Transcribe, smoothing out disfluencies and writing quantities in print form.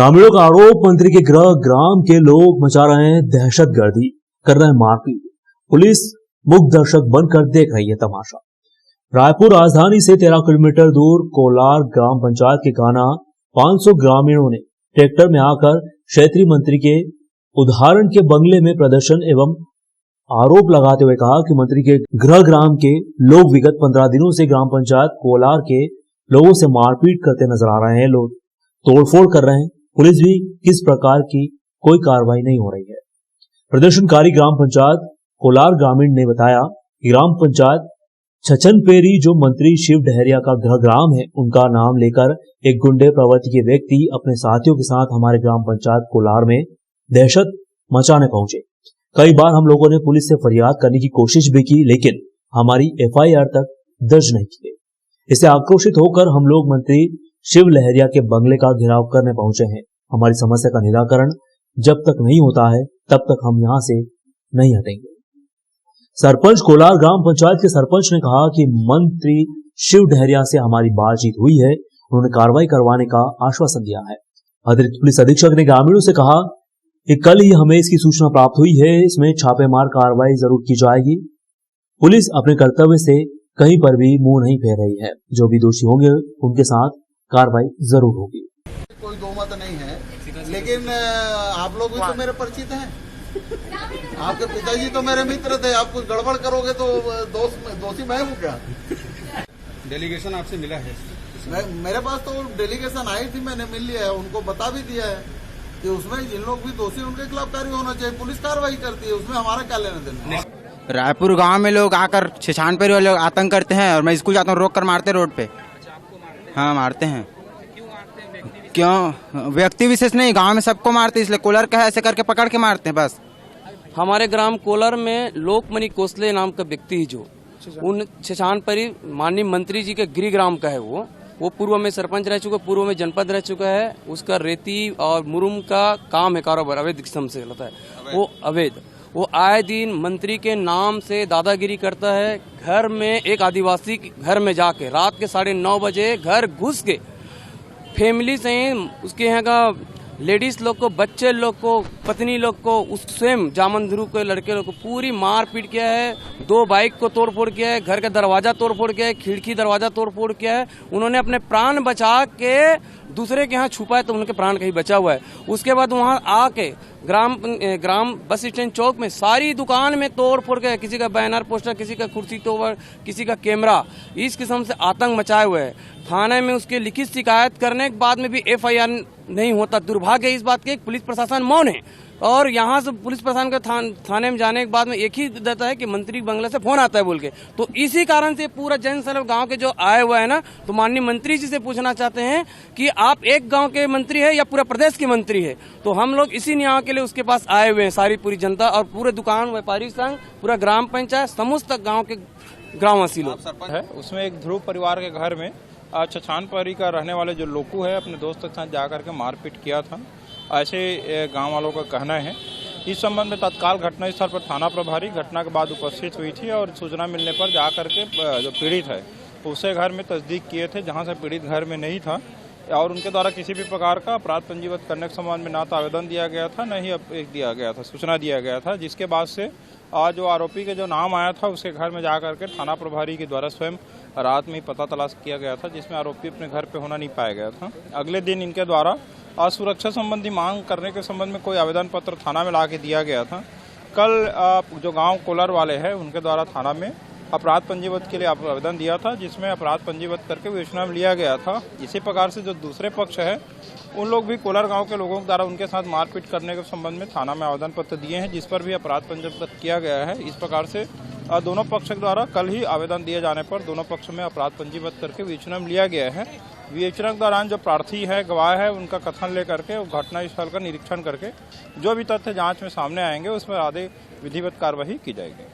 ग्रामीणों का आरोप, मंत्री के गृह ग्राम के लोग मचा रहे हैं दहशतगर्दी, कर रहे हैं मारपीट। पुलिस मूक दर्शक बनकर देख रही है तमाशा। रायपुर राजधानी से 13 किलोमीटर दूर कोलार ग्राम पंचायत के गाना 500 ग्रामीणों ने ट्रैक्टर में आकर क्षेत्रीय मंत्री के उदाहरण के बंगले में प्रदर्शन एवं आरोप लगाते हुए कहा कि मंत्री के गृह ग्राम के लोग विगत 15 दिनों से ग्राम पंचायत कोलार के लोगों से मारपीट करते नजर आ रहे हैं, लोग तोड़फोड़ कर रहे हैं। पुलिस भी किस प्रकार की कोई कार्रवाई नहीं हो रही है। प्रदर्शनकारी ग्राम पंचायत कोलार ग्रामीण ने बताया कि ग्राम पंचायत छछनपेरी जो मंत्री शिव डहरिया का गृह ग्राम है, उनका नाम लेकर एक गुंडे प्रवृत्ति के व्यक्ति अपने साथियों के साथ हमारे ग्राम पंचायत कोलार में दहशत मचाने पहुंचे। कई बार हम लोगों ने पुलिस से फरियाद करने की कोशिश भी की, लेकिन हमारी FIR तक दर्ज नहीं की। इससे आक्रोशित होकर हम लोग मंत्री शिव लहरिया के बंगले का घेराव करने पहुंचे हैं। हमारी समस्या का निराकरण जब तक नहीं होता है तब तक हम यहां से नहीं हटेंगे। सरपंच कोलार ग्राम पंचायत के सरपंच ने कहा कि मंत्री शिव डहरिया से हमारी बातचीत हुई है, उन्होंने कार्रवाई करवाने का आश्वासन दिया है। अतिरिक्त पुलिस अधीक्षक ने ग्रामीणों से कहा कि कल ही हमें इसकी सूचना प्राप्त हुई है, इसमें छापेमार कार्रवाई जरूर की जाएगी। पुलिस अपने कर्तव्य से कहीं पर भी मुंह नहीं फेर रही है। जो भी दोषी होंगे उनके साथ कार्रवाई जरूर होगी। कोई दो मत नहीं है, लेकिन आप लोग भी तो मेरे परिचित हैं। आपके पिताजी तो मेरे मित्र थे, आप कुछ गड़बड़ करोगे तो दोषी मैं हूँ क्या? डेलीगेशन आपसे मिला है? मेरे पास तो डेलीगेशन आई थी, मैंने मिल लिया है, उनको बता भी दिया है कि उसमें जिन लोग भी दोषी उनके खिलाफ कार्रवाई होना चाहिए। पुलिस कार्रवाई करती है, उसमें हमारा क्या लेना देना। रायपुर गांव में लोग आकर छछानपेरी वाले लोग आतंक करते हैं और मैं स्कूल जाता हूँ, रोक कर मारते रोड पे। हाँ मारते हैं। क्यों? व्यक्ति विशेष नहीं, गांव में सबको मारते, इसलिए कोलर का है ऐसे करके पकड़ के मारते हैं बस। हमारे ग्राम कोलर में लोकमणि कोसले नाम का व्यक्ति जो उन छछानपेरी माननीय मंत्री जी के गृह ग्राम का है, वो पूर्व में सरपंच रह चुका, पूर्व में जनपद रह चुका है। उसका रेती और मुरुम का काम है, कारोबार अवैध किस्म से होता है वो अवैध। वो आए दिन मंत्री के नाम से दादागिरी करता है। घर में एक आदिवासी घर में जाके रात के 9:30 बजे घर घुस के फैमिली से उसके यहाँ का लेडीज लोग को, बच्चे लोग को, पत्नी लोग को, उस स्वयं जामन ध्रुव के लड़के लोग को पूरी मार पीट किया है। 2 बाइक को तोड़फोड़ किया है, घर का दरवाजा तोड़फोड़ किया है, खिड़की दरवाजा तोड़फोड़ किया है। उन्होंने अपने प्राण बचा के दूसरे के यहाँ छुपा है तो उनके प्राण कहीं बचा हुआ है। उसके बाद वहाँ आके ग्राम बस स्टैंड चौक में सारी दुकान में तोड़ फोड़ के, किसी का बैनर पोस्टर, किसी का कुर्सी तोड़, किसी का कैमरा, इस किस्म से आतंक मचाए हुए है। थाने में उसके लिखित शिकायत करने के बाद में भी FIR नहीं होता। दुर्भाग्य इस बात के पुलिस प्रशासन मौन है। और यहाँ से पुलिस प्रशासन के थाने में जाने के बाद में एक ही देता है कि मंत्री बंगले से फोन आता है बोल के। तो इसी कारण से पूरा जन सर्व गांव के जो आए हुए है ना, तो माननीय मंत्री जी से पूछना चाहते हैं कि आप एक गांव के मंत्री है या पूरा प्रदेश के मंत्री है? तो हम लोग इसी न्याय के लिए उसके पास आए हुए हैं, सारी पूरी जनता और पूरे दुकान व्यापारी संघ, पूरा ग्राम पंचायत, समस्त गाँव के ग्रामवासी लोग है। उसमें एक ध्रुव परिवार के घर में छछानपेरी का रहने वाले जो लोकू है अपने दोस्त के साथ जाकर के मारपीट किया था, ऐसे गांव वालों का कहना है। इस संबंध में तत्काल घटनास्थल पर थाना प्रभारी घटना के बाद उपस्थित हुई थी और सूचना मिलने पर जाकर के जो पीड़ित है उसे घर में तस्दीक किए थे, जहां से पीड़ित घर में नहीं था और उनके द्वारा किसी भी प्रकार का अपराध पंजीबद्ध करने के संबंध में ना तो आवेदन दिया गया था, न ही दिया गया था, सूचना दिया गया था। जिसके बाद से जो आरोपी के जो नाम आया था उसके घर में जाकर के थाना प्रभारी के द्वारा स्वयं रात में ही पता तलाश किया गया था, जिसमें आरोपी अपने घर पे होना नहीं पाया गया था। अगले दिन इनके द्वारा सुरक्षा संबंधी मांग करने के संबंध में कोई आवेदन पत्र थाना में ला के दिया गया था। कल जो गांव कोलर वाले हैं उनके द्वारा थाना में अपराध पंजीबद्ध के लिए आवेदन दिया था, जिसमें अपराध पंजीबद्ध करके विवेचना में लिया गया था। इसी प्रकार से जो दूसरे पक्ष है उन लोग भी कोलर गांव के लोगों के द्वारा उनके साथ मारपीट करने के संबंध में थाना में आवेदन पत्र दिए हैं, जिस पर भी अपराध पंजीबद्ध किया गया है। इस प्रकार से दोनों पक्ष के द्वारा कल ही आवेदन दिए जाने पर दोनों पक्ष में अपराध पंजीबद्ध करके विवेचना में लिया गया है। विवेचना के दौरान जो प्रार्थी है, गवाह है, उनका कथन लेकर के घटनास्थल का निरीक्षण करके जो भी तथ्य जांच में सामने आएंगे उसमें आगे विधिवत कार्रवाई की जाएगी।